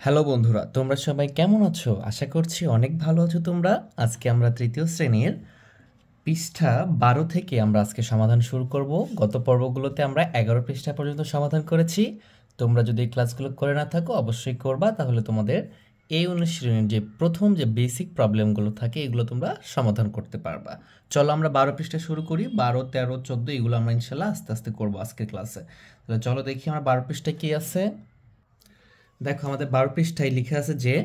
Hello বন্ধুরা, তোমরা সবাই কেমন আছো? আশা করছি অনেক ভালো আছো তোমরা। আজকে আমরা তৃতীয় শ্রেণীর পৃষ্ঠা 12 থেকে আমরা আজকে সমাধান শুরু করব। গত পর্বগুলোতে আমরা 11 পৃষ্ঠা পর্যন্ত সমাধান করেছি। তোমরা যদি এই ক্লাসগুলো করে না থাকো অবশ্যই করবা, তাহলে তোমাদের এই অনুশীলনের যে প্রথম যে বেসিক প্রবলেমগুলো থাকে এগুলো তোমরা সমাধান করতে পারবা। চলো আমরা 12 পৃষ্ঠা শুরু করি। 12, 13, 14 এগুলো আমরা ইনশাল্লাহ আস্তে আস্তে করবো আজকের ক্লাসে। তাহলে চলো দেখি আমরা 12 পৃষ্ঠায় কী আছে। দেখো আমাদের 12 পৃষ্ঠায় লিখে আছে যে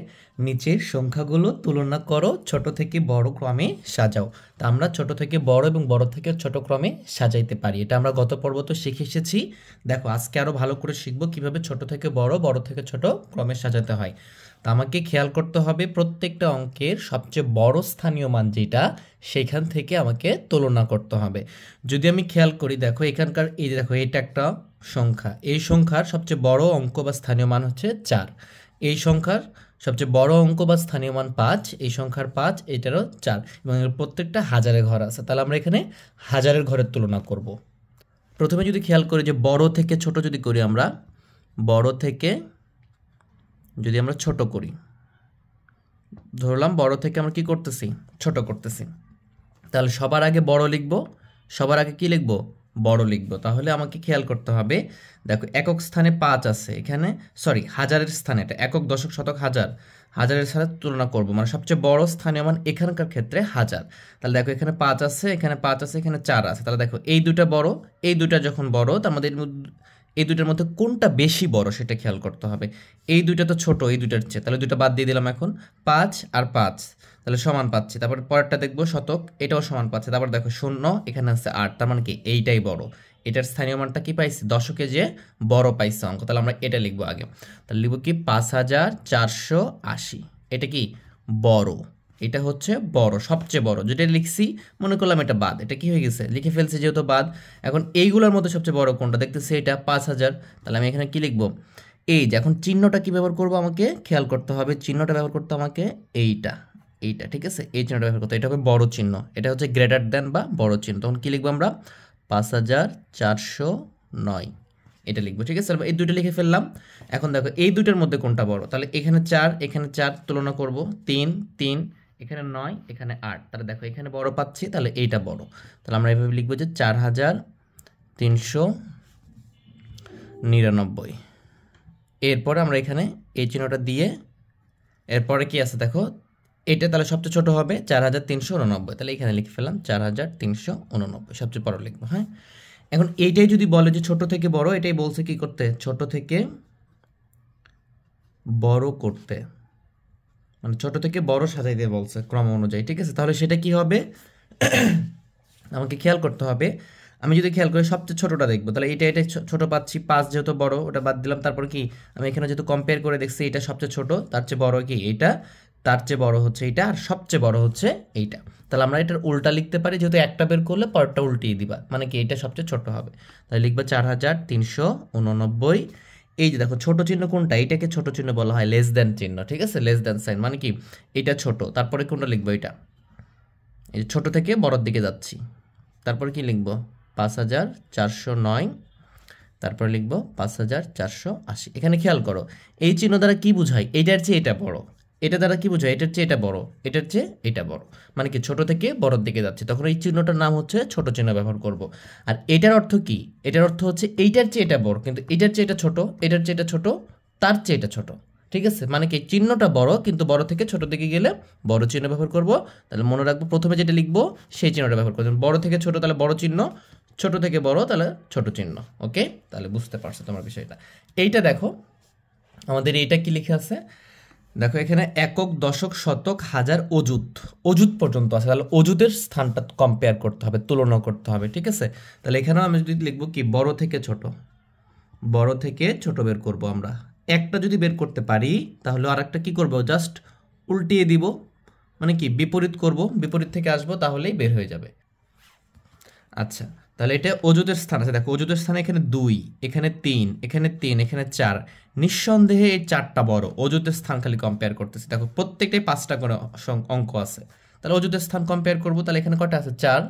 নিচের সংখ্যাগুলো তুলনা করো, ছোট থেকে বড় ক্রমে সাজাও। তা আমরা ছোট থেকে বড় এবং বড় থেকে ছোট ক্রমে সাজাইতে পারি। এটা আমরা গত পর্ব তো শিখে এসেছি। দেখো আজকে আরও ভালো করে শিখবো কিভাবে ছোট থেকে বড়, বড় থেকে ছোট ক্রমে সাজাতে হয়। তা আমাকে খেয়াল করতে হবে প্রত্যেকটা অঙ্কের সবচেয়ে বড় স্থানীয় মান যেটা, সেখান থেকে আমাকে তুলনা করতে হবে। যদি আমি খেয়াল করি, দেখো এখানকার এই যে দেখো এটা একটা সংখ্যা, এই সংখ্যার সবচেয়ে বড় অঙ্ক বা স্থানীয় মান হচ্ছে 4। এই সংখ্যার সবচেয়ে বড় অঙ্ক বা স্থানীয় মান 5, এই সংখ্যার 5, এটারও 4, এবং এর প্রত্যেকটা হাজারের ঘর আছে। তাহলে আমরা এখানে হাজারের ঘরের তুলনা করব। প্রথমে যদি খেয়াল করি যে বড় থেকে ছোট যদি করি, আমরা বড় থেকে যদি আমরা ছোট করি, ধরলাম বড় থেকে আমরা কি করতেছি, ছোট করতেছি, তাহলে সবার আগে বড় লিখব, সবার আগে কি লিখব, বড় লিখব। তাহলে আমাকে খেয়াল করতে হবে, দেখো একক স্থানে 5 আছে এখানে, সরি হাজারের স্থানে, এটা একক দশক শতক হাজার, হাজারের সাথে তুলনা করব, মানে সবচেয়ে বড় স্থানীয় মান এখানকার ক্ষেত্রে হাজার। তাহলে দেখো এখানে 5 আছে, এখানে 5 আছে, এখানে 4 আছে। তাহলে দেখো এই দুটা বড়, এই দুটা যখন বড়, তার মধ্যে এই দুটার মধ্যে কোনটা বেশি বড় সেটা খেয়াল করতে হবে। এই দুইটা তো ছোট এই দুইটার চেয়ে, তাহলে দুইটা বাদ দিয়ে দিলাম। এখন 5 আর 5 তাহলে সমান পাচ্ছি। তারপর পরেরটা দেখবো শতক, এটাও সমান পাচ্ছে। তারপর দেখো 0, এখানে আছে 8, তার মানে কি এইটাই বড়। এটার স্থানীয় মানটা কি পাইছি, দশকে যে বড় পাইছে অঙ্ক, তাহলে আমরা এটা লিখবো আগে। তাহলে লিখবো কি 5480, এটা কি বড়, এটা হচ্ছে বড়, সবচেয়ে বড়। যেটা লিখছি মনে করলাম এটা বাদ, এটা কি হয়ে গেছে, লিখে ফেলছি যেহেতু বাদ। এখন এইগুলোর মধ্যে সবচেয়ে বড় কোনটা দেখতেছি, এটা 5000। তাহলে আমি এখানে কি লিখবো, এই যে এখন চিহ্নটা কি ব্যবহার করবো আমাকে খেয়াল করতে হবে। চিহ্নটা ব্যবহার করতে আমাকে এইটা, এইটা ঠিক আছে, এই চিহ্নটা ব্যবহার করতে, এটা হবে বড় চিহ্ন, এটা হচ্ছে গ্রেটার দেন বা বড় চিহ্ন। তখন কি লিখবো আমরা, 5409 এটা লিখবো। ঠিক আছে, এই দুটো লিখে ফেললাম। এখন দেখো এই দুটোর মধ্যে কোনটা বড়, তাহলে এখানে 4, এখানে 4 তুলনা করব, 3 3, এখানে 9, এখানে 8, তাহলে দেখো এখানে বড় পাচ্ছি, তাহলে এইটা বড়। তাহলে আমরা এভাবে লিখবো যে 4399। এরপরে আমরা এখানে এই চিহ্নটা দিয়ে, এরপরে কি আছে দেখো, এটা তাহলে সবচেয়ে ছোট হবে 4389, তাহলে এখানে লিখে ফেলাম 4389 সবচেয়ে বড় লিখবো। হ্যাঁ, এখন এইটাই যদি বলে যে ছোট থেকে বড়, এটাই বলছে কি করতে, ছোট থেকে বড় করতে, মানে ছোট থেকে বড় সাজাইতে বলছে ক্রম অনুযায়ী। ঠিক আছে, তাহলে সেটা কি হবে আমাকে খেয়াল করতে হবে। আমি যদি খেয়াল করি সবচেয়ে ছোটটা দেখবো, তাহলে এটা এটা ছোট পাচ্ছি, 5 যেহেতু বড় ওটা বাদ দিলাম। তারপর কি আমি এখানে যেহেতু কম্পেয়ার করে দেখছি এটা সবচেয়ে ছোট, তার চেয়ে বড় কি এইটা, তার চেয়ে বড় হচ্ছে এইটা, আর সবচেয়ে বড় হচ্ছে এইটা। তাহলে আমরা এটার উল্টা লিখতে পারি, যেহেতু একটা বের করলে পরেরটা উল্টিয়ে দিবা, মানে কি এটা সবচেয়ে ছোট হবে। তাহলে লিখবা 4389। এই যে দেখো ছোট চিহ্ন কোনটা, এইটাকে ছোট চিহ্ন বলা হয় লেস দেন চিহ্ন। ঠিক আছে, লেস দেন সাইন মানে কি এটা ছোট, তারপরে কোনটা লিখবো, এটা এই যে ছোট থেকে বড়র দিকে যাচ্ছি। তারপর কি লিখব, 5409, তারপর লিখব 5480। এখানে খেয়াল করো এই চিহ্ন দ্বারা কি বোঝায়, এটার চেয়ে এটা বড়, এটা দ্বারা কি বোঝায়, এটার চেয়ে এটা বড়, এটার চেয়ে এটা বড়, মানে কি ছোট থেকে বড়র দিকে যাচ্ছে, তখন এই চিহ্নটার নাম হচ্ছে ছোট চিহ্ন ব্যবহার করব। আর এটার অর্থ কি, এটার অর্থ হচ্ছে এইটার চেয়ে এটা বড়, কিন্তু এটার চেয়ে এটা ছোট, এটার চেয়ে এটা ছোট, তার চেয়ে এটা ছোট। ঠিক আছে, মানে কি চিহ্নটা বড় কিন্তু বড় থেকে ছোট দিকে গেলে বড় চিহ্ন ব্যবহার করব। তাহলে মনে রাখবো প্রথমে যেটা লিখবো সেই চিহ্নটা ব্যবহার করবো, বড় থেকে ছোট তাহলে বড় চিহ্ন, ছোট থেকে বড় তাহলে ছোট চিহ্ন। ওকে, তাহলে বুঝতে পারছো তোমার বিষয়টা। এইটা দেখো আমাদের এইটা কি লিখে আছে, দেখো এখানে একক দশক শতক হাজার অযুত, অযুত পর্যন্ত আছে। তাহলে অযুতের স্থানটা কম্পেয়ার করতে হবে, তুলনা করতে হবে। ঠিক আছে, তাহলে এখানেও আমি যদি লিখবো কি বড় থেকে ছোট, বড় থেকে ছোট বের করব আমরা। একটা যদি বের করতে পারি তাহলে আর একটা কি করব, জাস্ট উল্টিয়ে দিব, মানে কি বিপরীত করব, বিপরীত থেকে আসবো তাহলেই বের হয়ে যাবে। আচ্ছা, তাহলে এটা অযুতের স্থান আছে, দেখো অযুতের স্থানে এখানে 2, এখানে 3, এখানে 3, এখানে 4, নিঃসন্দেহে এই 4টা বড়। অযুতের স্থান খালি কম্পেয়ার করতেছি, দেখো প্রত্যেকটাই 5টা করে অঙ্ক আছে। তাহলে অযুতের স্থান কম্পেয়ার করব, তাহলে এখানে কটা আছে 4,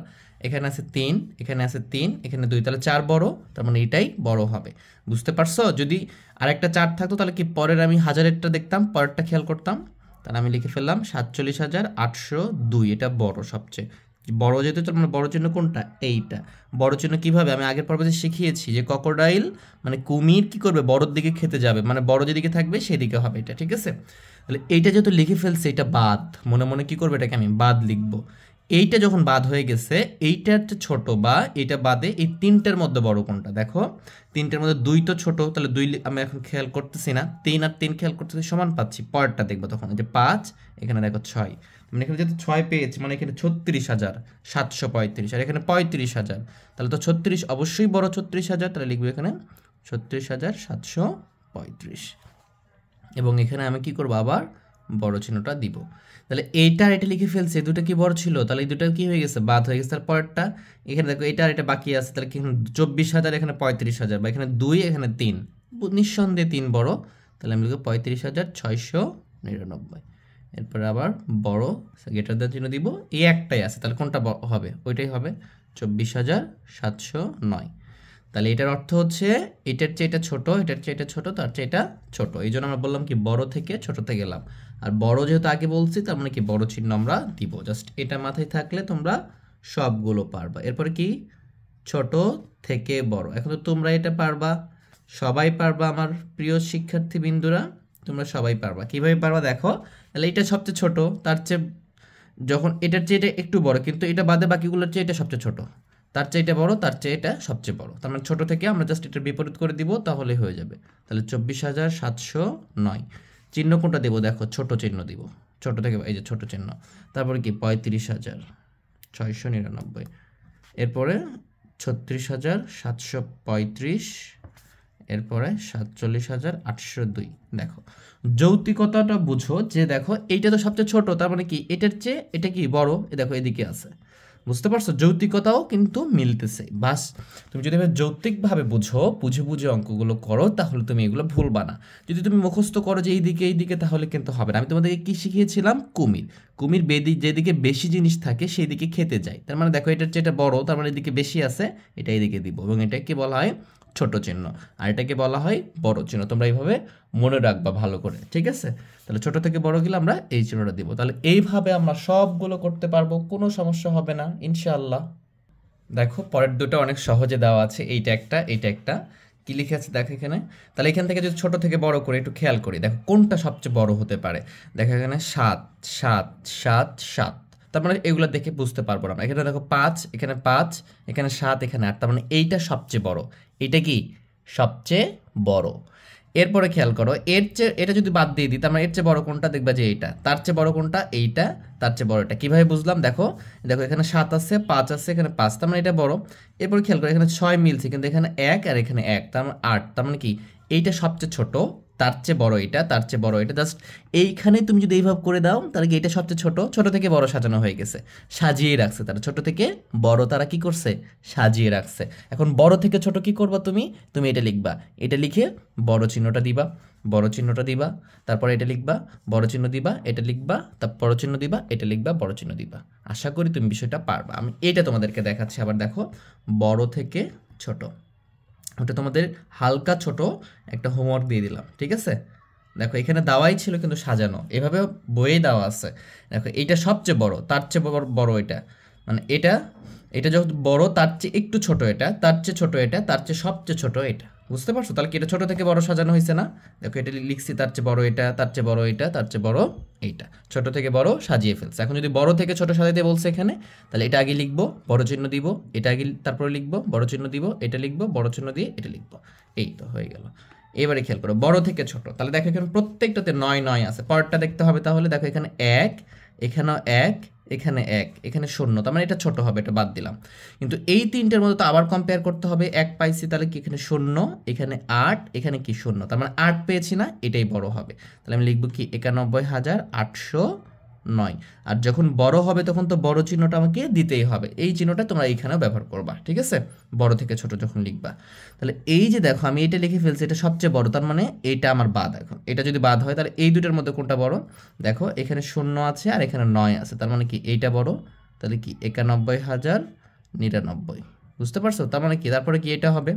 এখানে আছে 3, এখানে আছে 3, এখানে 2, তাহলে 4 বড়, তার মানে এটাই বড় হবে। বুঝতে পারছো? যদি আরেকটা 4 থাকতো তাহলে কি পরের আমি হাজারেরটা দেখতাম, পরেরটা খেয়াল করতাম। তাহলে আমি লিখে ফেললাম 47,802, এটা বড়, সবচেয়ে বড় যেহেতু, তার মানে বড় চিহ্ন কোনটা? এইটা। বড় চিহ্ন কিভাবে? আমি আগের পর্বে শিখিয়েছি যে ক্রোকোডাইল মানে কুমির কি করবে? বড়র দিকে খেতে যাবে, মানে বড় যেদিকে থাকবে সেদিকে হবে এটা, ঠিক আছে? তাহলে এইটা যেহেতু লিখে ফেলছে, এটা বাদ, মনে মনে কি করবে? এটাকে আমি বাদ লিখবো। এইটা যখন বাদ হয়ে গেছে, এইটা হচ্ছে ছোট, বা এইটা বাদে এই তিনটার মধ্যে বড় কোনটা? দেখো তিনটার মধ্যে 2 তো ছোট, তাহলে 2 আমি এখন খেয়াল করতেছি না, 3 আর 3 খেয়াল করতেছি, সমান পাচ্ছি। পরেরটা দেখবো তখন, এই যে 5, এখানে দেখো 6, মানে এখানে যেহেতু 6 পেয়েছি, মানে এখানে 36,735, আর এখানে 35,000, তাহলে তো 36 অবশ্যই বড় 36,000, তাহলে লিখবো এখানে 36,735। এবং এখানে আমি কি করবো? আবার বড় চিহ্নটা দিব। তাহলে এইটা আর এটা লিখে ফেলছে, এই দুটো কি বড় ছিল? তাহলে এই দুটো কি হয়ে গেছে? বাদ হয়ে গেছে। তার পরেরটা এখানে দেখো, এটা আর এটা বাকি আছে, তাহলে কি এখানে 24,000, এখানে 35,000, বা এখানে 2, এখানে 3, নিঃসন্দেহে 3 বড়, তাহলে আমি লিখবো 35,699। এরপরে আবার বড় গ্রেটার দ্যান চিহ্ন দিব, এই একটাই আছে, তাহলে কোনটা হবে? ওইটাই হবে 24,709। তাহলে এটার অর্থ হচ্ছে এটার চেয়ে এটা ছোট, এটার চেয়ে এটা ছোট, তার চেয়ে এটা ছোট। এই জন্য আমরা বললাম কি বড় থেকে ছোটতে গেলাম। আর বড় যেহেতু আগে বলছি, তার মানে কি বড় চিহ্ন আমরা দিব। জাস্ট এটা মাথায় থাকলে তোমরা সবগুলো পারবা। এরপরে কি? ছোট থেকে বড়। এখন তো তোমরা এটা পারবা, সবাই পারবা আমার প্রিয় শিক্ষার্থী বিন্দুরা, তোমরা সবাই পারবা। কিভাবে পারবা দেখো, তাহলে এটা সবচেয়ে ছোট, তার চেয়ে যখন এটার চেয়ে এটা একটু বড়, কিন্তু এটা বাদে বাকিগুলোর চেয়ে এটা সবচেয়ে ছোট, তার চেয়ে এটা বড়, তার চেয়ে এটা সবচেয়ে বড়, তার মানে ছোট থেকে আমরা জাস্ট এটার বিপরীত করে দিব, তাহলে হয়ে যাবে। তাহলে 24,709। চিহ্ন কোনটা দেবো? দেখো ছোট চিহ্ন দিব, ছোট থেকে, এই যে ছোট চিহ্ন। তারপরে কি? 35,699। এরপরে 36,735, এরপরে 47,802। দেখো যৌক্তিকতাটা বুঝো, যে দেখো এইটা তো সবচেয়ে ছোট, তার মানে কি এটার চেয়ে এটা কি বড়, দেখো এদিকে আছে। বুঝতে পারছো? যৌক্তিকতাও কিন্তু মিলতেছে। বাস তুমি যদি যৌক্তিকভাবে বুঝো, বুঝে বুঝে অঙ্কগুলো করো, তাহলে তুমি এগুলো ভুলবা না। যদি তুমি মুখস্থ করো যে এইদিকে এইদিকে, তাহলে কিন্তু হবে না। আমি তোমাদেরকে কি শিখিয়েছিলাম? কুমির। কুমির যেদিকে বেশি জিনিস থাকে সেই দিকে খেতে যায়। তার মানে দেখো এটার চেয়ে এটা বড়, তার মানে এদিকে বেশি আছে, এটা এইদিকে দিব, এবং এটাকে বলা হয় ছোট চিহ্ন, আর এটাকে বলা হয় বড় চিহ্ন। তোমরা এইভাবে মনে রাখবা ভালো করে, ঠিক আছে? তাহলে ছোট থেকে বড় গেলে আমরা এই চিহ্নটা দিব। তাহলে এইভাবে আমরা সবগুলো করতে পারবো, কোনো সমস্যা হবে না ইনশাআল্লাহ। দেখো পরের দুটো অনেক সহজে দেওয়া আছে, এইটা একটা, এইটা একটা। কি লিখে আছে দেখো এখানে। তাহলে এখান থেকে যদি ছোট থেকে বড় করে একটু খেয়াল করি, দেখো কোনটা সবচেয়ে বড় হতে পারে। দেখো এখানে 7, 7, 7, 7, তার মানে এগুলো দেখে বুঝতে পারবো না। এখানে দেখো 5, এখানে 5, এখানে 7, এখানে 8, তার মানে এইটা সবচেয়ে বড়। এইটা কি সবচেয়ে বড়। এরপরে খেয়াল করো, এর চেয়ে এটা যদি বাদ দিয়ে দিই, তার মানে এর চেয়ে বড় কোনটা? দেখবা যে এইটা। তার চেয়ে বড় কোনটা? এইটা। তার চেয়ে বড় এটা। কিভাবে বুঝলাম? দেখো দেখো এখানে 7 আছে, 5 আছে, এখানে 5, তার মানে এটা বড়। এরপর খেয়াল করো, এখানে 6 মিলছে, কিন্তু এখানে 1 আর এখানে 1, তার মানে 8, তার মানে কি এইটা সবচেয়ে ছোট, তার চেয়ে বড় এটা, তার চেয়ে বড় এটা। জাস্ট এইখানে তুমি যদি এইভাবে করে দাও, তাহলে কি এটা সবচেয়ে ছোট, ছোট থেকে বড় সাজানো হয়ে গেছে, সাজিয়ে রাখছে তারা। ছোট থেকে বড় তারা কি করছে? সাজিয়ে রাখছে। এখন বড় থেকে ছোট কি করবা তুমি? তুমি এটা লিখবা, এটা লিখে বড় চিহ্নটা দিবা, বড় চিহ্নটা দিবা, তারপর এটা লিখবা, বড় চিহ্ন দিবা, এটা লিখবা, তারপর বড় চিহ্ন দিবা, এটা লিখবা, বড় চিহ্ন দিবা। আশা করি তুমি বিষয়টা পারবা। আমি এটা তোমাদেরকে দেখাচ্ছি। আবার দেখো বড় থেকে ছোট, ওটা তোমাদের হালকা ছোট একটা হোমওয়ার্ক দিয়ে দিলাম, ঠিক আছে? দেখো এখানে দেওয়াই ছিল কিন্তু সাজানো, এভাবে বইয়ে দেওয়া আছে। দেখো এইটা সবচেয়ে বড়, তার চেয়ে বড় এটা, মানে এটা, এটা যখন বড় তার চেয়ে একটু ছোট এটা, তার চেয়ে ছোট এটা, তার চেয়ে সবচেয়ে ছোট এটা। বুঝতে পারছো? তাহলে কি এটা ছোট থেকে বড় সাজানো হয়েছে না? দেখো এটা লিখছি, তার চেয়ে বড় এটা, তার চেয়ে বড় এটা, তার চেয়ে বড় এইটা, ছোট থেকে বড় সাজিয়ে ফেলছে। এখন যদি বড় থেকে ছোট সাজাইতে বলছে এখানে, তাহলে এটা আগে লিখবো, বড় চিহ্ন দিব, এটা আগে তারপরে লিখবো, বড় চিহ্ন দিব, এটা লিখবো, বড় চিহ্ন দিয়ে এটা লিখবো। এই তো হয়ে গেল। এবারে খেয়াল করো বড় থেকে ছোট, তাহলে দেখো এখানে প্রত্যেকটাতে 9, 9 আছে। পরেরটা দেখতে হবে, তাহলে দেখো এখানে 1, এখানেও 1, এখানে 1, এখানে 0, তার মানে এটা ছোট হবে, এটা বাদ দিলাম। কিন্তু এই তিনটের মধ্যে তো আবার কম্পেয়ার করতে হবে। 1 পাইছি, তাহলে কি এখানে 0, এখানে 8, এখানে কি 0, তার মানে 8 পেয়েছি না, এটাই বড় হবে। তাহলে আমি লিখবো কি 91,809। আর যখন বড় হবে তখন তো বড় চিহ্নটা আমাকে দিতেই হবে। এই চিহ্নটা তোমরা এইখানেও ব্যবহার করবা, ঠিক আছে? বড় থেকে ছোট যখন লিখবা। তাহলে এই যে দেখো আমি এটা লিখে ফেলছি, এটা সবচেয়ে বড়, তার মানে এইটা আমার বাদ। এখন এটা যদি বাদ হয়, তাহলে এই দুটোর মধ্যে কোনটা বড়? দেখো এখানে 0 আছে আর এখানে 9 আছে, তার মানে কি এইটা বড়। তাহলে কি 91,909 নিরানব্বই। বুঝতে পারছো? তার মানে কি, তারপরে কি এটা হবে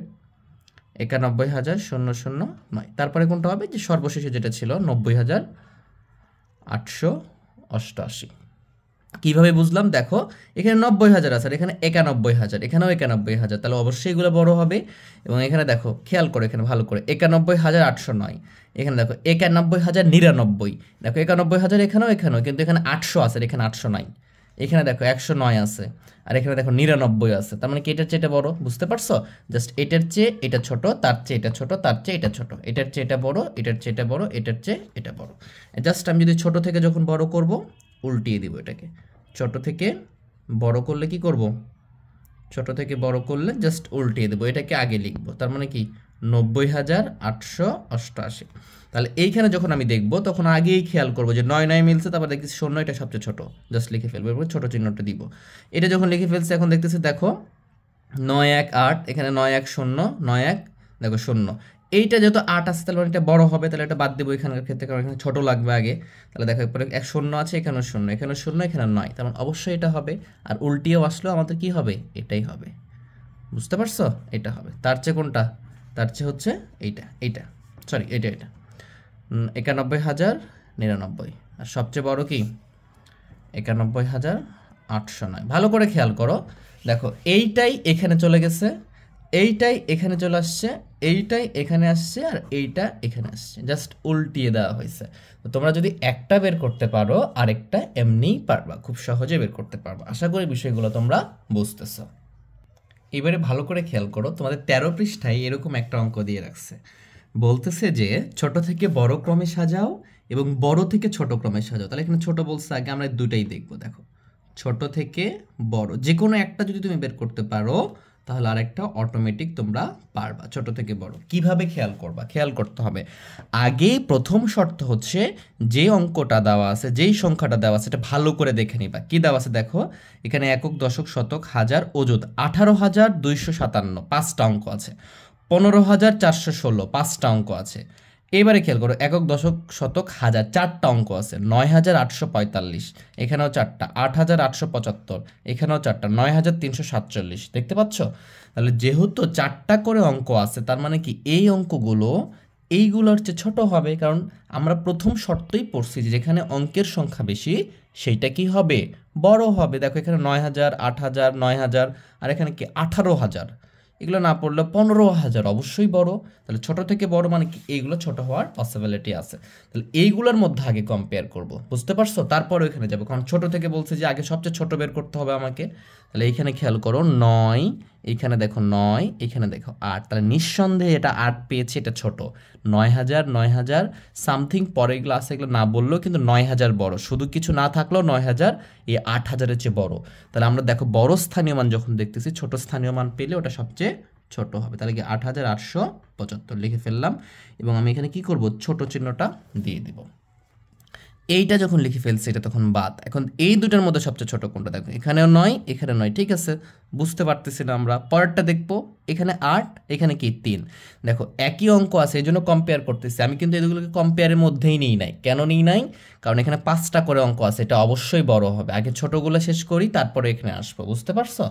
91,000,009। তারপরে কোনটা হবে, যে সর্বশেষে যেটা ছিল 90,888। কিভাবে বুঝলাম? দেখো এখানে 90,000 আছে আর এখানে 91,000, এখানেও 91,000, তাহলে অবশ্যই এগুলো বড় হবে। এবং এখানে দেখো, খেয়াল করো এখানে ভালো করে, 91,809, এখানে দেখো 91,099, দেখো 91,000 এখানেও, কিন্তু এখানে 800 আছে, এখানে 800 নাই। এখানে দেখো 109 আছে, আর এখানে দেখো 99 আছে। তার মানে কি এটার চেয়ে এটা বড়। বুঝতে পারছো? জাস্ট এটার চেয়ে এটা ছোট, তার চেয়ে এটা ছোট, তার চেয়ে এটা ছোট, এটার চেয়ে এটা বড়, এটার চেয়ে এটা বড়, এটার চেয়ে এটা বড়। জাস্ট আমি যদি ছোট থেকে যখন বড় করব, উল্টিয়ে দিব এটাকে। ছোট থেকে বড় করলে কি করব? ছোট থেকে বড় করলে জাস্ট উল্টিয়ে দেবো, এটাকে আগে লিখবো। তার মানে কি 90,888। তাহলে এইখানে যখন আমি দেখবো তখন আগেই খেয়াল করবো যে 9 মিলছে, তারপর দেখতেছি 0, এটা সবচেয়ে ছোট, জাস্ট লিখে ফেলবো, এরপর ছোট চিহ্নটা দিব। এটা যখন লিখে ফেলছে, এখন দেখতেছি দেখো 918, এখানে 910, 91, দেখো 0। এইটা যেহেতু 8 আছে, তাহলে এটা বড় হবে, তাহলে এটা বাদ দেবো এখানকার ক্ষেত্রে, কারণ এখানে ছোট লাগবে আগে। তাহলে দেখো এরপরে 0 আছে, এখানেও 0, এখানেও 0, এখানে 9, তার মানে অবশ্যই এটা হবে। আর উল্টিয়েও আসলেও আমাদের কি হবে? এটাই হবে। বুঝতে পারছো? এটা হবে। তার চেয়ে কোনটা? তার চেয়ে হচ্ছে এইটা, সরি এটা 91,099। আর সবচেয়ে বড় কি? 91,809। ভালো করে খেয়াল করো, দেখো এইটাই এখানে চলে গেছে, এইটাই এখানে চলে আসছে, এইটাই এখানে আসছে, আর এইটা এখানে আসছে, জাস্ট উল্টিয়ে দেওয়া হয়েছে। তো তোমরা যদি একটা বের করতে পারো, আরেকটা এমনিই পারবা, খুব সহজে বের করতে পারবা। আশা করি বিষয়গুলো তোমরা বুঝতেছো। এবারে ভালো করে খেয়াল করো, তোমাদের 13 পৃষ্ঠায় এরকম একটা অঙ্ক দিয়ে রাখছে, বলতেছে যে ছোট থেকে বড় ক্রমে সাজাও এবং বড় থেকে ছোট ক্রমে সাজাও। তাহলে এখানে ছোট বলছে, আগে আমরা দুটাই দেখবো। দেখো ছোট থেকে বড় যে কোনো একটা যদি তুমি বের করতে পারো, তাহলে আরেকটা অটোমেটিক তোমরা পারবা। ছোট থেকে বড় কিভাবে খেয়াল করবা? খেয়াল করতে হবে, আগে প্রথম শর্ত হচ্ছে যে অঙ্কটা দেওয়া আছে, যেই সংখ্যাটা দেওয়া আছে, এটা ভালো করে দেখে নিবা। কি দেওয়া আছে দেখো, এখানে একক, দশক, শতক, হাজার, অযুত 18,257, 5টা অঙ্ক আছে। 15,416, 5টা অঙ্ক আছে। এবারে খেয়াল করো, একক, দশক, শতক, হাজার, 4টা অঙ্ক আছে। 9,845, এখানেও 4টা। 8,875, এখানেও 4টা। 9,347, দেখতে পাচ্ছ? তাহলে যেহেতু 4টা করে অঙ্ক আছে, তার মানে কি এই অঙ্কগুলো এইগুলোর চেয়ে ছোট হবে, কারণ আমরা প্রথম শর্তই পড়ছি যে যেখানে অঙ্কের সংখ্যা বেশি সেইটা কি হবে? বড় হবে। দেখো এখানে 9,000, 8,000, 9,000, আর এখানে কি 18,000। এগুলো না পড়লে 15,000 অবশ্যই বড়। তাহলে ছোট থেকে বড় মানে কি এইগুলো ছোট হওয়ার পসিবিলিটি আছে। তাহলে এইগুলোর মধ্যে আগে কম্পেয়ার করব। বুঝতে পারছো? তারপরে ওইখানে যাবো, কারণ ছোট থেকে বলছে যে আগে সবচেয়ে ছোট বের করতে হবে আমাকে। তাহলে এইখানে খেয়াল করো 9, এইখানে দেখো 9, এখানে দেখো 8, তাহলে নিঃসন্দেহে এটা 8 পেয়েছে, এটা ছোট। 9,000, 9,000 সামথিং পরে এগুলো আছে, এগুলো না বললেও কিন্তু 9,000 বড়, শুধু কিছু না থাকলেও 9,000 এই 8,000-এর চেয়ে বড়। তাহলে আমরা দেখো বড় স্থানীয় মান যখন দেখতেছি, ছোট স্থানীয় মান পেলে ওটা সবচেয়ে ছোট হবে। তাহলে কি 8,875 লিখে ফেললাম, এবং আমি এখানে কি করব? ছোট চিহ্নটা দিয়ে দিব। এইটা যখন লিখে ফেলছি, এটা তখন বাদ। এখন এই দুটার মধ্যে সবচেয়ে ছোট কোনটা? দেখো এখানেও 9, এখানে 9, ঠিক আছে, বুঝতে পারতেছি না আমরা। পরেরটা দেখবো, এখানে 8, এখানে কি 3। দেখো একই অঙ্ক আছে, এই জন্য কম্পেয়ার করতেছি। আমি কিন্তু এগুলোকে কম্পেয়ারের মধ্যেই নিই নাই। কেন নিই নাই? কারণ এখানে 5টা করে অঙ্ক আছে, এটা অবশ্যই বড় হবে। আগে ছোটগুলো শেষ করি, তারপরে এখানে আসবো। বুঝতে পারছো?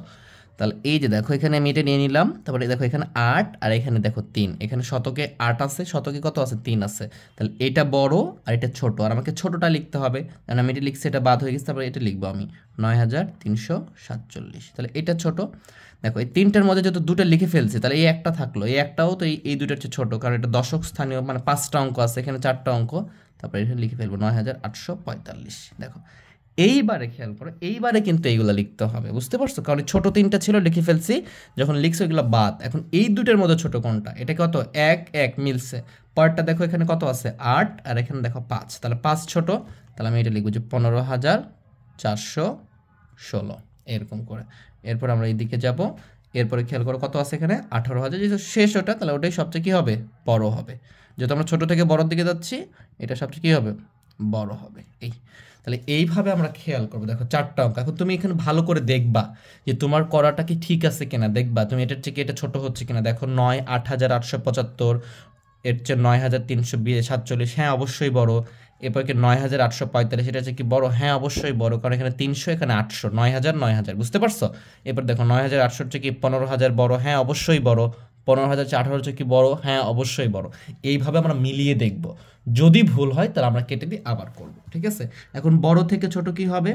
তাহলে এই যে দেখো এখানে আমি এটা নিয়ে নিলাম, তারপরে দেখো এখানে 8, আর এখানে দেখো 3, এখানে শতকে 8 আছে, শতকে কত আছে? 3 আছে। তাহলে এটা বড় আর এটা ছোট, আর আমাকে ছোটটা লিখতে হবে, কারণ আমি এটা লিখছি, এটা বাদ হয়ে গেছে। তারপরে এটা লিখবো আমি 9,347, তাহলে এটা ছোট। দেখো এই 3টার মধ্যে যেহেতু দুটো লিখে ফেলছি, তাহলে এই একটা থাকলো, এই একটাও তো এই দুটার চেয়ে ছোট, কারণ এটা দশক স্থানীয়, মানে 5টা অঙ্ক আছে, এখানে 4টা অঙ্ক। তারপরে এখানে লিখে ফেলবো 9,845। দেখো এইবারে খেয়াল করো, এইবারে কিন্তু এইগুলো লিখতে হবে। বুঝতে পারছো? কারণ ছোট 3টা ছিল, লিখে ফেলছি, যখন লিখছো এগুলো বাদ। এখন এই দুটোর মধ্যে ছোট কোনটা? এটা কত? 1, 1 মিলছে। পরেরটা দেখো এখানে কত আছে? 8, আর এখানে দেখো 5, তাহলে 5 ছোট। তাহলে আমি এটা লিখবো যে 15,416, এরকম করে। এরপর আমরা এইদিকে যাব, এরপরে খেয়াল করো কত আছে এখানে? 18,000, যেহেতু শেষ ওটা, তাহলে ওটাই সবচেয়ে কী হবে? বড় হবে। যেহেতু আমরা ছোট থেকে বড়র দিকে যাচ্ছি, এটা সবচেয়ে কী হবে? বড় হবে। এই তাহলে এইভাবে আমরা খেয়াল করবো। দেখো 4টা অঙ্ক। এখন তুমি এখানে ভালো করে দেখবা যে তোমার করাটা কি ঠিক আছে কিনা, দেখবা তুমি এটার থেকে এটা ছোট হচ্ছে কিনা। দেখো 9, 8,875, এর চেয়ে 9,347, হ্যাঁ অবশ্যই বড়। এরপর কি 9845, এটা হচ্ছে কি বড়? হ্যাঁ অবশ্যই বড়, কারণ এখানে 300, এখানে 800, 9000, বুঝতে পারছো? এরপর দেখো 9800 হচ্ছে কি 15000 বড়? হ্যাঁ অবশ্যই বড়। 15000 18 হচ্ছে কি বড়? হ্যাঁ অবশ্যই বড়। এইভাবে আমরা মিলিয়ে দেখব, যদি ভুল হয় তাহলে আমরা কেটে দিয়ে আবার করব, ঠিক আছে? এখন বড় থেকে ছোট কি হবে?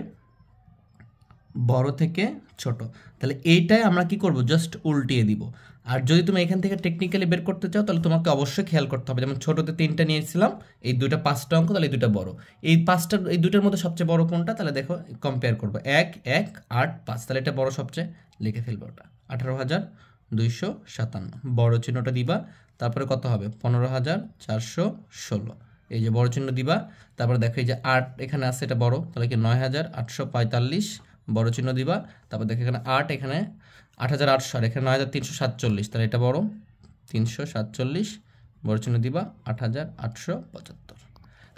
বড় থেকে ছোট, তাহলে এইটাই আমরা কি করব? জাস্ট উল্টিয়ে দিব। আর যদি তুমি এখান থেকে টেকনিক্যালি বের করতে চাও তাহলে তোমাকে অবশ্যই খেয়াল করতে হবে, যেমন ছোটতে 3টা নিয়েছিলাম, এই দুইটা 5টা অঙ্ক, তাহলে এই দুইটা বড়। এই দুইটার মধ্যে সবচেয়ে বড় কোনটা? তাহলে দেখো কম্পেয়ার করবো, 1 1 8 5, তাহলে এটা বড় সবচেয়ে, লিখে ফেলবো ওটা 18257, বড় চিহ্নটা দিবা। তারপরে কত হবে? 15416, এই যে বড় চিহ্ন দিবা। তারপরে দেখো এই যে 8 এখানে আছে, এটা বড়, তাহলে কি 9845, বড় চিহ্ন দিবা। তারপর দেখো এখানে 8, এখানে 8800, আর এখানে 9347, তাহলে এটা বড়, 347, বড় চিহ্ন দিবা, 8875।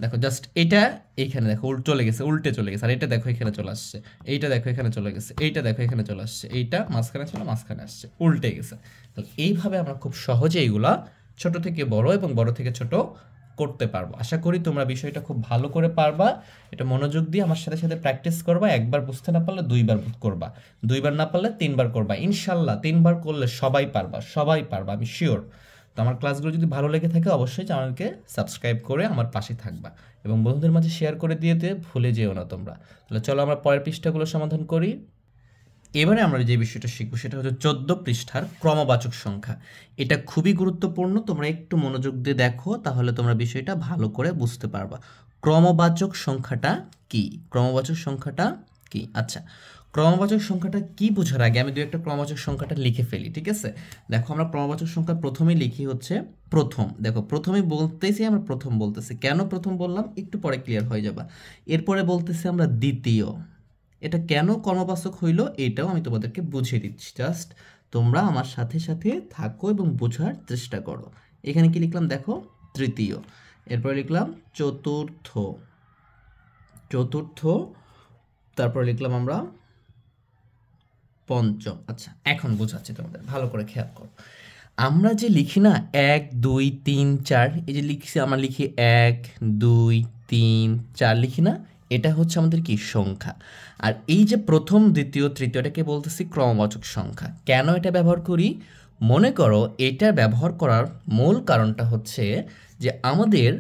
দেখো জাস্ট এটা এইখানে দেখো চলে গেছে, উল্টে চলে গেছে। আর এটা দেখো এখানে চলে আসছে, এইটা দেখো এখানে চলে গেছে, এইটা দেখো এখানে চলে আসছে, এইটা মাঝখানে ছিল, মাঝখানে আসছে, উল্টে গেছে। তাহলে এইভাবে আমরা খুব সহজে এইগুলা ছোট থেকে বড় এবং বড় থেকে ছোট করতে পারবো। আশা করি তোমরা বিষয়টা খুব ভালো করে পারবা। এটা মনোযোগ দিয়ে আমার সাথে সাথে প্র্যাকটিস করবা। একবার বুঝতে না পারলে 2বার করবা, 2বার না পারলে 3বার করবা। ইনশাল্লাহ 3বার করলে সবাই পারবা, সবাই পারবা, আমি শিওর। তো আমার ক্লাসগুলো যদি ভালো লেগে থাকে অবশ্যই চ্যানেলকে সাবস্ক্রাইব করে আমার পাশে থাকবা এবং বন্ধুদের মাঝে শেয়ার করে দিতে ভুলে যেও না তোমরা। তাহলে চলো আমরা পরের পৃষ্ঠাগুলো সমাধান করি। এবারে আমরা যে বিষয়টা শিখবো সেটা হচ্ছে 14 পৃষ্ঠার ক্রমবাচক সংখ্যা। এটা খুবই গুরুত্বপূর্ণ, তোমরা একটু মনোযোগ দিয়ে দেখো, তাহলে তোমরা বিষয়টা ভালো করে বুঝতে পারবা। ক্রমবাচক সংখ্যাটা কি? ক্রমবাচক সংখ্যাটা কি? আচ্ছা, ক্রমবাচক সংখ্যাটা কি বোঝার আগে আমি একটা ক্রমবাচক সংখ্যাটা লিখে ফেলি, ঠিক আছে? দেখো আমরা ক্রমবাচক সংখ্যা প্রথমেই লিখি হচ্ছে প্রথম। দেখো প্রথমে বলতেছি আমরা প্রথম বলতেছি, কেন প্রথম বললাম একটু পরে ক্লিয়ার হয়ে যাবে। এরপরে বলতেছি আমরা দ্বিতীয়। এটা কেন ক্রমবাচক হইলো এটাও আমি তোমাদেরকে বুঝিয়ে দিচ্ছি, জাস্ট তোমরা আমার সাথে সাথে থাকো এবং বোঝার চেষ্টা করো। এখানে কি লিখলাম দেখো? তৃতীয়। এরপরে লিখলাম চতুর্থ, চতুর্থ। তারপর লিখলাম আমরা পঞ্চম। আচ্ছা এখন বোঝাচ্ছি তোমাদের, ভালো করে খেয়াল করো। আমরা যে লিখি না 1 2 3 4, এই যে লিখছি আমরা লিখি 1 2 3 4 লিখি না, এটা হচ্ছে আমাদের কি? সংখ্যা। আর এই যে প্রথম দ্বিতীয় তৃতীয়, এটাকে বলতেছি ক্রমবাচক সংখ্যা। কেন এটা ব্যবহার করি? মনে করো এটা ব্যবহার করার মূল কারণটা হচ্ছে যে আমাদের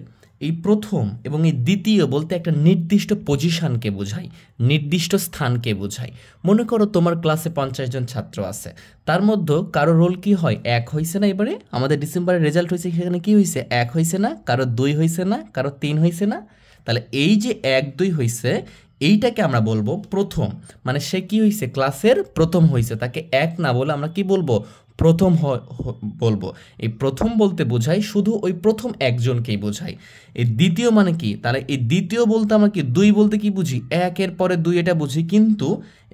এই প্রথম এবং এই দ্বিতীয় বলতে একটা নির্দিষ্ট পজিশনকে বোঝায়, নির্দিষ্ট স্থানকে বোঝায়। মনে করো তোমার ক্লাসে 50 জন ছাত্র আছে, তার মধ্যে কারো রোল কি হয়? 1 হয়েছে না? এবারে আমাদের ডিসেম্বরের রেজাল্ট হয়েছে, সেখানে কি হয়েছে? 1 হয়েছে না? কারো 2 হয়েছে না? কারো 3 হয়েছে না? তাহলে এই যে 1 2 হয়েছে, এইটাকে আমরা বলবো প্রথম। মানে সে কি হয়েছে? ক্লাসের প্রথম হয়েছে, তাকে 1 না বলে আমরা কি বলবো? প্রথম বলবো। এই প্রথম বলতে বোঝাই শুধু ওই প্রথম একজনকেই বোঝাই। এই দ্বিতীয় মানে কি? তাহলে এই দ্বিতীয় বলতে আমরা কি? 2 বলতে কি বুঝি? 1-এর পরে 2 এটা বুঝি, কিন্তু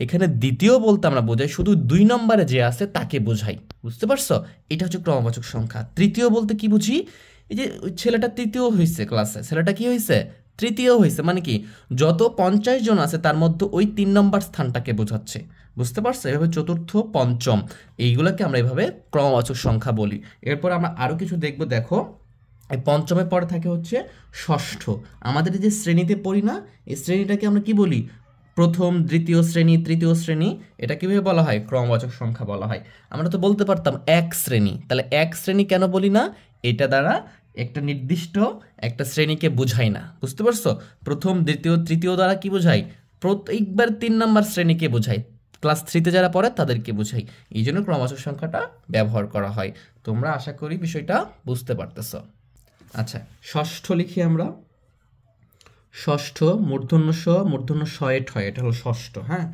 এখানে দ্বিতীয় বলতে আমরা বোঝাই শুধু 2 নম্বরে যে আছে তাকে বোঝাই। বুঝতে পারছো? এটা হচ্ছে ক্রমবাচক সংখ্যা। তৃতীয় বলতে কি বুঝি? এই যে ওই ছেলেটা তৃতীয় হয়েছে ক্লাসে, ছেলেটা কি হয়েছে? তৃতীয় হয়েছে, মানে কি? যত 50 জন আছে তার মধ্যে ওই 3 নম্বর স্থানটাকে বোঝাচ্ছে। বুঝতে পারছো? এভাবে চতুর্থ পঞ্চম এইগুলোকে আমরা এভাবে ক্রমবাচক সংখ্যা বলি। এরপর আমরা আরও কিছু দেখব। দেখো এই পঞ্চমের পরে থাকে হচ্ছে ষষ্ঠ। আমাদের যে শ্রেণীতে পড়ি না, এই শ্রেণীটাকে আমরা কি বলি? প্রথম দ্বিতীয় শ্রেণী তৃতীয় শ্রেণী। এটা কিভাবে বলা হয়? ক্রমবাচক সংখ্যা বলা হয়। আমরা তো বলতে পারতাম 1 শ্রেণী, তাহলে 1 শ্রেণী কেন বলি না? এটা দ্বারা একটা নির্দিষ্ট একটা শ্রেণীকে বোঝাই না। বুঝতে পারছো? প্রথম দ্বিতীয় তৃতীয় দ্বারা কি বোঝাই? প্রত্যেকবার 3 নম্বর শ্রেণীকে বোঝাই, ক্লাস 3-তে যারা পড়ে তাদেরকে বোঝাই। এই জন্য ক্রমবাচক সংখ্যাটা ব্যবহার করা হয়। তোমরা আশা করি বিষয়টা বুঝতে পারতেছ। আচ্ছা ষষ্ঠ লিখি আমরা। ষষ্ঠ মূর্ধন্য ষ, মূর্ধন্য শয়ে ঠয়, এটা হলো ষষ্ঠ। হ্যাঁ,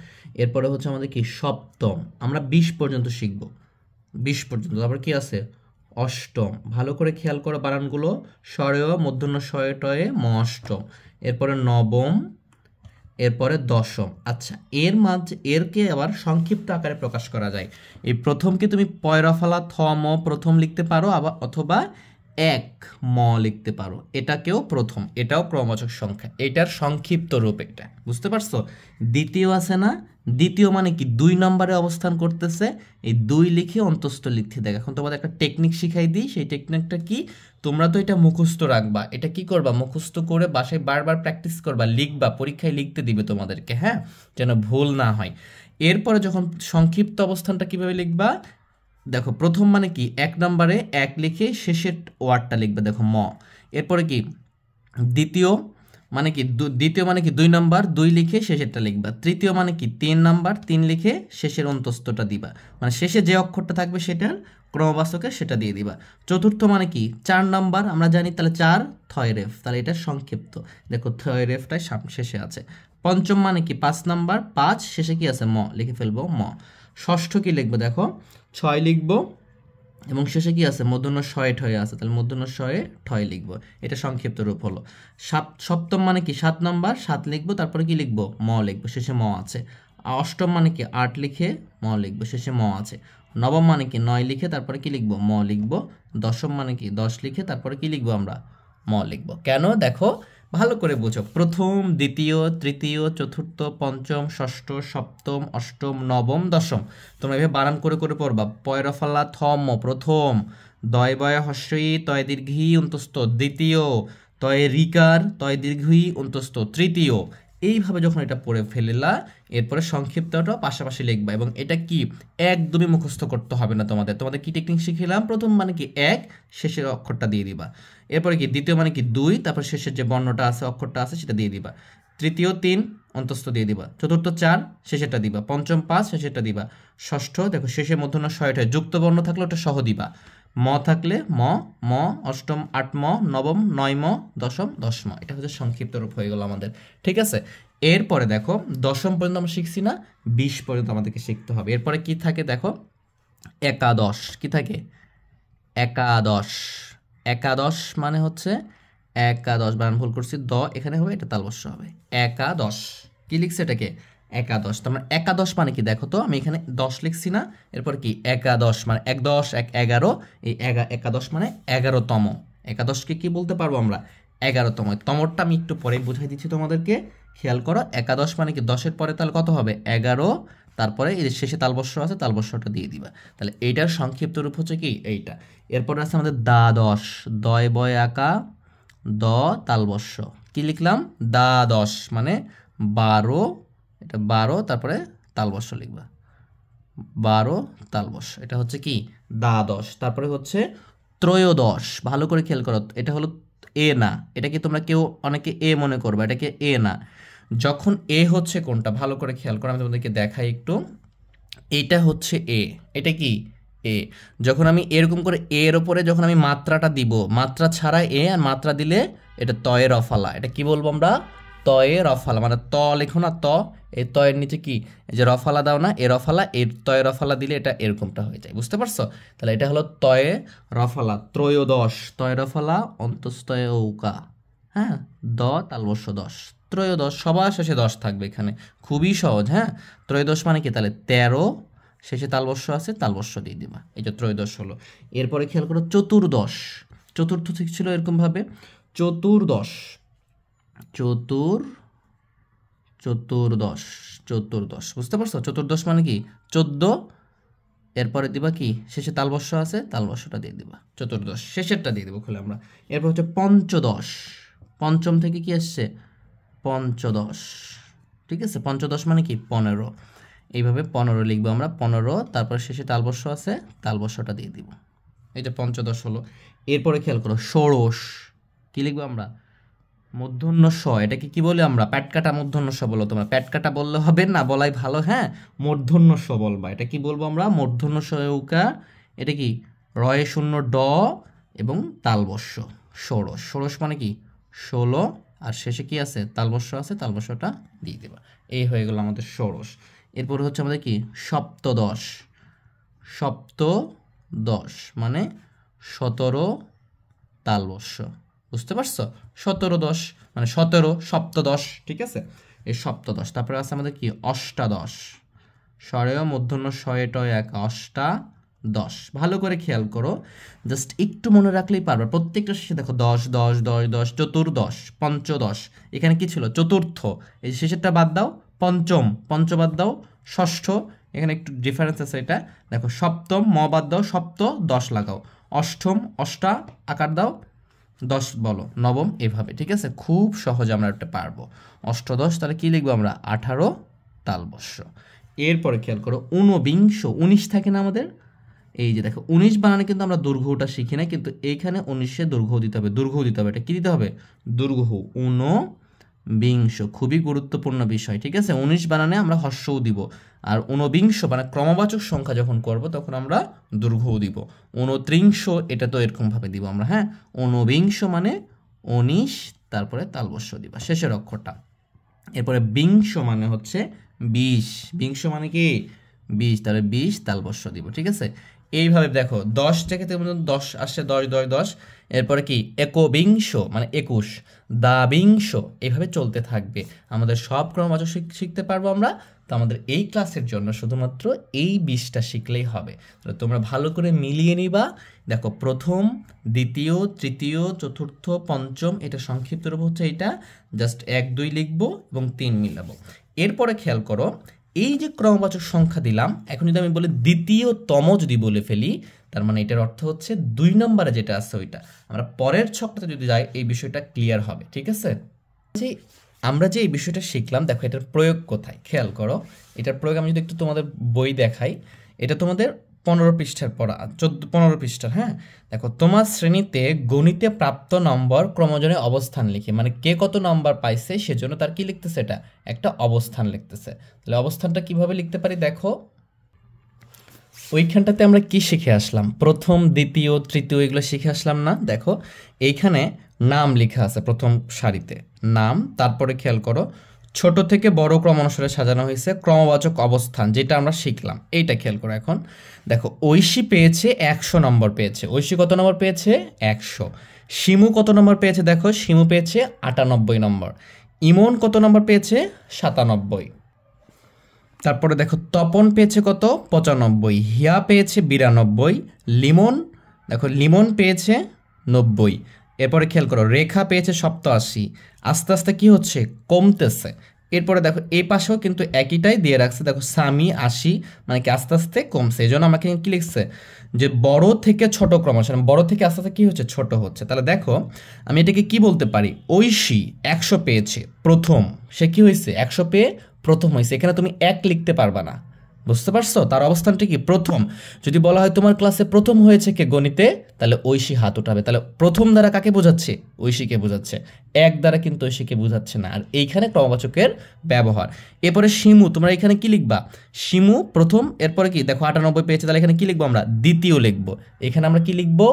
এরপরে হচ্ছে আমাদের কি? সপ্তম। আমরা 20 পর্যন্ত শিখব, 20 পর্যন্ত। তারপর কি আছে? অষ্টম। ভালো করে খেয়াল করো বানানগুলো, স্বরেয় মূর্ধন্য শয়ে টয়ে ম অষ্টম। এরপরে নবম, এরপরে দশম। আচ্ছা এর মাঝে এরকে আবার সংক্ষিপ্ত আকারে প্রকাশ করা যায়। এই প্রথমকে তুমি পয়রাফালা থ ম প্রথম লিখতে পারো, আবার অথবা 1 ম লিখতে পারো, এটাকেও প্রথম। এটাও ক্রমবাচক সংখ্যা, এটার সংক্ষিপ্ত রূপ এটা। বুঝতে পারছো? দ্বিতীয় আছে না? দ্বিতীয় মানে কি 2 নম্বরে অবস্থান করতেছে, এই 2 লিখে অন্তস্থ লিখতে দেখ। এখন তোমাদের একটা টেকনিক শিখাই দিই, সেই টেকনিকটা কি, তোমরা তো এটা মুখস্থ রাখবা, এটা কি করবা, মুখস্থ করে বাসায় বারবার প্র্যাকটিস করবা, লিখবা, পরীক্ষায় লিখতে দিবে তোমাদেরকে, হ্যাঁ, যেন ভুল না হয়। এরপরে যখন সংক্ষিপ্ত অবস্থানটা কিভাবে লিখবা, দেখো প্রথম মানে কি 1 নম্বরে 1 লিখে শেষের ওয়ার্ডটা লিখবে, দেখো ম। এরপরে কি দ্বিতীয় মানে কি 2 নম্বর 2 লিখে শেষেরটা লিখবা। তৃতীয় মানে কি 3 নম্বর 3 লিখে শেষের অন্তস্থটা দিবা, মানে শেষে যে অক্ষরটা থাকবে সেটার ক্রমবাচকে সেটা দিয়ে দিবা। চতুর্থ মানে কি 4 নম্বর, আমরা জানি তাহলে 4 থয়রেফ, তাহলে এটা সংক্ষিপ্ত, দেখো থয়রেফটাই শেষে আছে। পঞ্চম মানে কি 5 নম্বর 5 শেষে কি আছে ম, লিখে ফেলবো ম। ষষ্ঠ কি লিখবো, দেখো 6 লিখবো এবং শেষে কি আছে মূর্ধন্য শয়ে ঠয়ে আছে, তাহলে মূর্ধন্য শয়ে ঠয় লিখবো, এটা সংক্ষিপ্ত রূপ হলো। সপ্তম মানে কি 7 নম্বর 7 লিখবো, তারপরে কি লিখবো ম লিখবো, শেষে ম আছে। অষ্টম মানে কি 8 লিখে ম লিখবো, শেষে ম আছে। নবম মানে কি 9 লিখে তারপরে কি লিখবো ম লিখবো। দশম মানে কি 10 লিখে তারপরে কি লিখবো আমরা ম লিখবো। কেন, দেখো ভালো করে বোঝো, প্রথম দ্বিতীয় তৃতীয় চতুর্থ পঞ্চম ষষ্ঠ সপ্তম অষ্টম নবম দশম, তোমরা এভাবে বানান করে করে পড়বা। পয়রফাল্লা থম প্রথম, দয় বয় হস্যই তয় দীর্ঘি অন্তস্থ দ্বিতীয়, তয় রিকার তয় দীর্ঘই অন্তস্থ তৃতীয়। এইভাবে যখন এটা পড়ে ফেললা, এরপরে সংক্ষিপ্তটাও পাশাপাশি লিখবা। এবং এটা কি একদমই মুখস্থ করতে হবে না তোমাদের, তোমাদের কি টেকনিক শিখিলাম, প্রথম মানে কি 1 শেষের অক্ষরটা দিয়ে দিবা। এরপরে কি দ্বিতীয় মানে কি 2, তারপর শেষের যে বর্ণটা আছে অক্ষরটা আছে সেটা দিয়ে দিবা। তৃতীয় 3 অন্তস্থ দিয়ে দিবা। চতুর্থ 4 শেষেরটা দিবা। পঞ্চম 5 শেষেরটা দিবা। ষষ্ঠ দেখো শেষে মূর্ধন্য শয়টা যুক্ত বর্ণ থাকলে ওটা সহ দিবা, ম থাকলে ম ম। অষ্টম 8 ম, নবম 9 ম, দশম 10 ম। এটা হচ্ছে সংক্ষিপ্ত রূপ হয়ে গেল আমাদের, ঠিক আছে। এরপরে দেখো দশম পর্যন্ত আমরা শিখছি না, 20 পর্যন্ত আমাদেরকে শিখতে হবে। এরপরে কি থাকে দেখো, একাদশ, কি থাকে একাদশ। একাদশ মানে হচ্ছে একাদশ, বানান ভুল করছি, দ এখানে হবে, এটা তালবস্য হবে। একাদশ কি লিখছে এটাকে একাদশ, তার মানে একাদশ মানে কি দেখো তো, আমি এখানে 10 লিখছি না, এরপর কি একাদশ মানে 1 10 1 11, এই একাদশ মানে 11তম। একাদশকে কি বলতে পারবো আমরা 11তম। তমরটা আমি একটু পরে বুঝাই দিচ্ছি তোমাদেরকে, খেয়াল করো। একাদশ মানে কি 10-এর পরে তাহলে কত হবে 11, তারপরে এই যে শেষে তালবস্য আছে তালবস্যটা দিয়ে দিবা, তাহলে এইটার সংক্ষিপ্ত রূপ হচ্ছে কি এইটা। এরপরে আছে আমাদের দ্বাদশ, দয় বয় আঁকা দ তালবস্য, কি লিখলাম দ্বাদশ মানে 12, এটা 12 তারপরে তালবস্য লিখবা, 12 তালবস্য, এটা হচ্ছে কি দ্বাদশ। তারপরে হচ্ছে ত্রয়োদশ, ভালো করে খেয়াল করো, এটা হলো এ না, এটাকে তোমরা কেউ অনেকে এ মনে করবে, এটাকে এ না। যখন এ হচ্ছে কোনটা ভালো করে খেয়াল করো, আমি তোমাদেরকে দেখাই একটু। এটা হচ্ছে এ, এটা কি এ। যখন আমি এরকম করে এর ওপরে যখন আমি মাত্রাটা দিব, মাত্রা ছাড়া এ, আর মাত্রা দিলে এটা তয়ের রফালা, এটা কি বলবো আমরা তয়ে রফালা, মানে ত লেখো না ত, এই তয়ের নিচে কি এই যে রফালা দাও না, এ রফালা, এর তয়ে রফালা দিলে এটা এরকমটা হয়ে যায়, বুঝতে পারছো। তাহলে এটা হলো তয়ে রফালা। ত্রয়োদশ, তয়ে রফালা অন্তস্তয়ে ঔকা, হ্যাঁ, দ তালবস্য 10। ত্রয়োদশ সবার শেষে 10 থাকবে এখানে, খুবই সহজ, হ্যাঁ। ত্রয়োদশ মানে কি তাহলে 13, শেষে তালবস্য আছে তালবস্য দিয়ে দিবা, এই যে ত্রয়োদশ হলো। এরপরে খেয়াল করো চতুর্দশ, চতুর্থ ঠিক ছিল এরকমভাবে, চতুর্দশ চতুর্দশ চতুর্দশ, বুঝতে পারছো। চতুর্দশ মানে কি 14, এরপরে দিবা কি শেষে তালবস্য আছে তালবস্যটা দিয়ে দিবা, চতুর্দশ শেষেরটা দিয়ে দেবো খুলে আমরা। এরপর হচ্ছে পঞ্চদশ, পঞ্চম থেকে কি আসছে পঞ্চদশ, ঠিক আছে। পঞ্চদশ মানে কি 15, এইভাবে 15 লিখবো আমরা, 15 তারপর শেষে তালবস্য আছে তালবস্যটা দিয়ে দিব, এই যে পঞ্চদশ হলো। এরপরে খেয়াল করো ষোড়শ, কি লিখবো আমরা মূর্ধন্য স, এটাকে কি বলি আমরা প্যাটকাটা মূর্ধন্য স বলো তোমরা, প্যাটকাটা বললে হবে না, বলাই ভালো, হ্যাঁ, মূর্ধন্য স বলবা। এটা কি বলবো আমরা মূর্ধন্য স উকা, এটা কি রয়ে শূন্য ড এবং তালবস্য, ষোড়শ। ষোড়শ মানে কি 16, আর শেষে কি আছে তালবস্য আছে তালবস্যটা দিয়ে দেবা, এই হয়ে গেল আমাদের ষোড়শ। এরপর হচ্ছে আমাদের কি সপ্তদশ, সপ্তদশ মানে 17 তালবস্য, বুঝতে পারছো। 17 মানে 17 সপ্তদশ, ঠিক আছে, এই সপ্তদশ। তারপরে আছে আমাদের কি অষ্টাদশ, স্বরেয় মূর্ধন্য শয়ে টয় এক, অষ্টাদশ। ভালো করে খেয়াল করো, জাস্ট একটু মনে রাখলেই পারবে, প্রত্যেকটা শেষে দেখো 10 10 10 10, চতুর্দশ পঞ্চদশ, এখানে কি ছিল চতুর্থ, এই শেষেরটা বাদ দাও, পঞ্চম পঞ্চ বাদ দাও, ষষ্ঠ, এখানে একটু ডিফারেন্স আছে, এটা দেখো সপ্তম ম বাদ দাও, সপ্ত 10 লাগাও, অষ্টম অষ্টা আকার দাও 10 বলো, নবম এভাবে, ঠিক আছে? খুব সহজে আমরা এটা পারবো। অষ্টদশ তাহলে কি লিখবো আমরা? 18 তালবর্ষ। এরপরে খেয়াল করো ঊনবিংশ, 19 থাকে না আমাদের, এই যে দেখো 19 বানানে কিন্তু আমরা দৈর্ঘ্যটা শিখি না, কিন্তু এইখানে 19-এ দৈর্ঘ্য দিতে হবে, দৈর্ঘ্য দিতে হবে। এটা কি দিতে হবে? দৈর্ঘ্য। ঊনবিংশ খুবই গুরুত্বপূর্ণ বিষয়, ঠিক আছে? 19 বানানে আমরা হর্ষও দিব, আর ঊনবিংশ মানে ক্রমবাচক সংখ্যা যখন করব তখন আমরা দৈর্ঘ্যও দিব। 29 এটা তো এরকমভাবে দিব আমরা, হ্যাঁ? ঊনবিংশ মানে 19, তারপরে তালবর্ষ দিবা শেষের অক্ষরটা। এরপরে বিংশ মানে হচ্ছে 20, বিংশ মানে কি 20, তাহলে 20 তালবর্ষ দিব, ঠিক আছে? এইভাবে দেখো 10 থেকে 10 আসছে, 10 10 10, এরপরে কি একবিংশ মানে 21, দ্বাবিংশ, এভাবে চলতে থাকবে। আমাদের সব ক্রমবাচক শিখতে পারবো আমরা। তো আমাদের এই ক্লাসের জন্য শুধুমাত্র এই 20টা শিখলেই হবে। তাহলে তোমরা ভালো করে মিলিয়ে নিবা। দেখো প্রথম, দ্বিতীয়, তৃতীয়, চতুর্থ, পঞ্চম, এটা সংক্ষিপ্ত রূপ হচ্ছে এটা, জাস্ট 1 2 লিখবো এবং 3 মিলাবো। এরপরে খেয়াল করো এই যে ক্রমবাচক সংখ্যা দিলাম, এখন যদি আমি বলি দ্বিতীয়তম যদি বলে ফেলি, তার মানে এটার অর্থ হচ্ছে 2 নম্বরে যেটা আছে ওইটা। আমরা পরের ছকটাতে যদি যাই এই বিষয়টা ক্লিয়ার হবে, ঠিক আছে? আমরা যে এই বিষয়টা শিখলাম, দেখো এটার প্রয়োগ কোথায় খেয়াল করো। এটার প্রয়োগ আমি যদি একটু তোমাদের বই দেখাই, এটা তোমাদের 15 পৃষ্ঠার পড়া, 15 পৃষ্ঠার, হ্যাঁ? দেখো তোমার শ্রেণীতে গণিতে প্রাপ্ত নম্বর ক্রমজনে অবস্থান লিখে, মানে কে কত নাম্বার পাইছে সেজন্য তার কি লিখতেছে, এটা একটা অবস্থান লিখতেছে। তাহলে অবস্থানটা কিভাবে লিখতে পারি দেখো, ওইখানটাতে আমরা কি শিখে আসলাম? প্রথম, দ্বিতীয়, তৃতীয় এগুলো শিখে আসলাম না? দেখো এইখানে নাম লেখা আছে প্রথম সারিতে, নাম। তারপরে খেয়াল করো ছোট থেকে বড় ক্রম অনুসারে সাজানো হয়েছে ক্রমবাচক অবস্থান, যেটা আমরা শিখলাম, এইটা খেয়াল করো। এখন দেখো ঐশী পেয়েছে 100 নম্বর পেয়েছে। ঐশী কত নম্বর পেয়েছে? 100। শিমু কত নম্বর পেয়েছে? দেখো শিমু পেয়েছে 98 নম্বর। ইমন কত নম্বর পেয়েছে? 97। তারপরে দেখো তপন পেয়েছে কত? 95। হিয়া পেয়েছে 92। লিমন, দেখো লিমন পেয়েছে 90। এরপরে খেয়াল করো রেখা পেয়েছে 87। আস্তে আস্তে কি হচ্ছে? কমতেছে। এরপরে দেখো এই পাশেও কিন্তু একইটাই দিয়ে রাখছে, দেখো সামি 80, মানে কি আস্তে আস্তে কমছে। এই জন্য আমাকে কি লিখছে যে বড় থেকে ছোট ক্রম, বড় থেকে আস্তে আস্তে কি হচ্ছে? ছোট হচ্ছে। তাহলে দেখো আমি এটাকে কি বলতে পারি? ঐশী 100 পেয়েছে প্রথম, সে কি হয়েছে? 100 পেয়ে প্রথম হয়েছে। এখানে তুমি 1 লিখতে পারবা না, বুঝতে পারছো? তার অবস্থানটা কি? প্রথম। যদি বলা হয় তোমার ক্লাসে প্রথম হয়েছে কে গণিতে, তাহলে ঐশী হাত উঠাবে। তাহলে প্রথম দ্বারা কাকে বোঝাচ্ছে? ঐশীকে বোঝাচ্ছে। 1 দ্বারা কিন্তু ঐশীকে বোঝাচ্ছে না। আর এইখানে ক্রমবাচকের ব্যবহার। এরপরে শিমু, তোমরা এখানে কি লিখবা? শিমু প্রথম, এরপরে কি দেখো 98 পেয়েছে, তাহলে এখানে কি লিখবো আমরা? দ্বিতীয় লিখবো। এখানে আমরা কি লিখবো?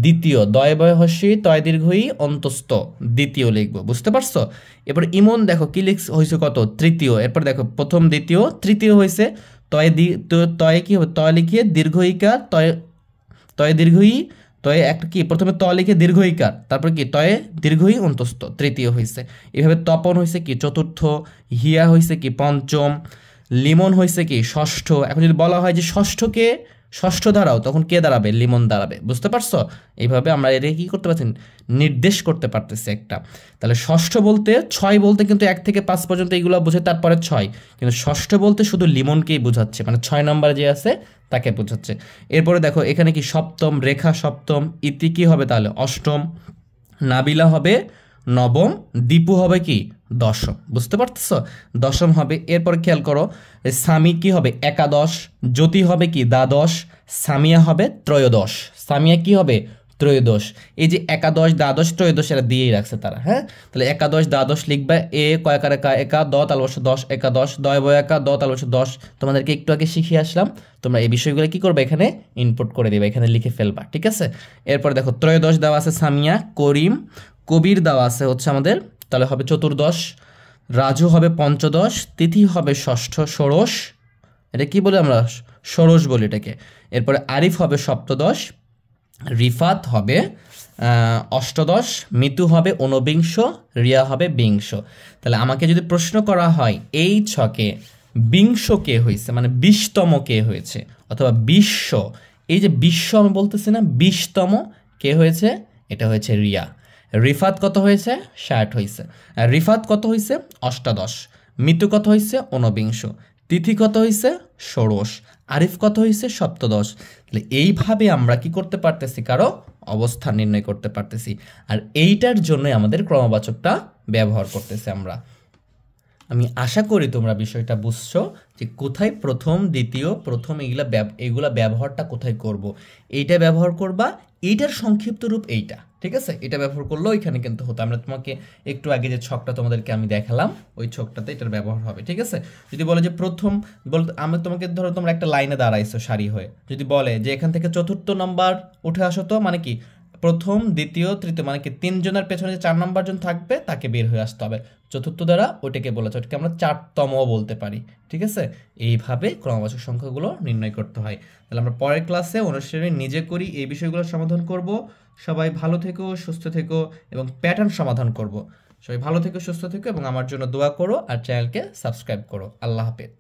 দ্বিতীয়। দয় বয় হস্যি তয় দীর্ঘই অন্তস্থ, দ্বিতীয় লিখবো, বুঝতে পারছো? এরপর ইমন দেখো কি হয়েছে কত? তৃতীয়। এরপর দেখো প্রথম, দ্বিতীয়, তৃতীয় হয়েছে। তয়ে কি হবে? তয় লিখিয়ে দীর্ঘইকার, তয়ে দীর্ঘই, তয়ে একটা কি প্রথমে ত লিখে দীর্ঘইকার, তারপর কি তয়ে দীর্ঘই অন্তস্থ, তৃতীয় হয়েছে। এভাবে তপন হয়েছে কি? চতুর্থ। হিয়া হয়েছে কি? পঞ্চম। লিমন হয়েছে কি? ষষ্ঠ। এখন যদি বলা হয় যে ষষ্ঠকে ষষ্ঠ দাঁড়াও, তখন কে দাঁড়াবে? লিমন দাঁড়াবে, বুঝতে পারছো? এইভাবে আমরা এটা কি করতে পারছি? নির্দেশ করতে পারতেছি একটা। তাহলে ষষ্ঠ বলতে, 6 বলতে কিন্তু 1 থেকে 5 পর্যন্ত এইগুলো বোঝে, তারপরে 6, কিন্তু ষষ্ঠ বলতে শুধু লিমনকেই বোঝাচ্ছে, মানে 6 নম্বর যে আছে তাকে বোঝাচ্ছে। এরপরে দেখো এখানে কি? সপ্তম। রেখা সপ্তম। ইতি কি হবে তাহলে? অষ্টম। নাবিলা হবে নবম। দীপু হবে কি? দশম, বুঝতে পারতেছ? দশম হবে। এরপর খেয়াল করো সামি কি হবে? একাদশ। জ্যোতি হবে কি? দ্বাদশ। সামিয়া হবে ত্রয়োদশ। সামিয়া কি হবে? ত্রয়োদশ। এই যে একাদশ, দ্বাদশ, ত্রয়োদশ এরা দিয়েই রাখছে তারা, হ্যাঁ? তাহলে একাদশ, দ্বাদশ লিখবে। এ কয়কার একা? একা। দ তালবর্ষ 10, একাদশ। দয় বয় একা। দ তালবর্ষ 10। তোমাদেরকে একটু আগে শিখিয়ে আসলাম। তোমরা এই বিষয়গুলো কি করবে? এখানে ইনপুট করে দিবে, এখানে লিখে ফেলবা, ঠিক আছে? এরপর দেখো ত্রয়োদশ দেওয়া আছে সামিয়া। করিম। কবির দেওয়া আছে হচ্ছে আমাদের, তাহলে হবে চতুর্দশ। রাজু হবে পঞ্চদশ। তিথি হবে ষষ্ঠ। ষোড়শ, এটা কি বলে আমরা? ষোড়শ বলি এটাকে। এরপরে আরিফ হবে সপ্তদশ। রিফাত হবে অষ্টদশ। মিতু হবে ঊনবিংশ। রিয়া হবে বিংশ। তাহলে আমাকে যদি প্রশ্ন করা হয় এই ছকে বিংশ কে হয়েছে, মানে 20তম কে হয়েছে, অথবা বিশ্ব, এই যে বিশ্ব আমি বলতেছি না, 20তম কে হয়েছে? এটা হয়েছে রিয়া। রিফাত কত হয়েছে? 60 হয়েছে। রিফাত কত হয়েছে? অষ্টাদশ। মিতু কত হয়েছে? ঊনবিংশ। তিথি কত হয়েছে? ষোড়শ। আরিফ কত হয়েছে? সপ্তদশ। তাহলে এইভাবে আমরা কি করতে পারতেছি? কারো অবস্থান নির্ণয় করতে পারতেছি। আর এইটার জন্যই আমাদের ক্রমবাচকটা ব্যবহার করতেছি আমরা। আমি আশা করি তোমরা বিষয়টা বুঝছো যে কোথায় প্রথম, দ্বিতীয়, প্রথম এইগুলা ব্যবহারটা কোথায় করব। এইটা ব্যবহার করবা, এইটার সংক্ষিপ্ত রূপ এইটা, ঠিক আছে? এটা ব্যবহার করলেও এখানে কিন্তু হতো। আমরা তোমাকে একটু আগে যে ছকটা তোমাদেরকে আমি দেখালাম, ওই ছকটাতে এটার ব্যবহার হবে, ঠিক আছে? যদি বলে যে প্রথম, আমি তোমাকে ধরো তোমরা একটা লাইনে দাঁড়াইছো সারি হয়ে, যদি বলে যে এখান থেকে চতুর্থ নাম্বার উঠে আসো, তো মানে কি প্রথম, দ্বিতীয়, তৃতীয়, মানে কি তিনজনের পেছনে যে 4 নাম্বার জন থাকবে তাকে বের হয়ে আসতে হবে। চতুর্থ দ্বারা ওইটাকে বলেছে, ওটাকে আমরা 4তমও বলতে পারি, ঠিক আছে? এইভাবে ক্রমবাচক সংখ্যাগুলো নির্ণয় করতে হয়। তাহলে আমরা পরের ক্লাসে অনুশীলনী নিজে করি, এই বিষয়গুলোর সমাধান করব। সবাই ভালো থেকো, সুস্থ থেকো এবং প্যাটার্ন সমাধান করব। সবাই ভালো থেকো, সুস্থ থেকো এবং আমার জন্য দোয়া করো আর চ্যানেলকে সাবস্ক্রাইব করো। আল্লাহ হাফেজ।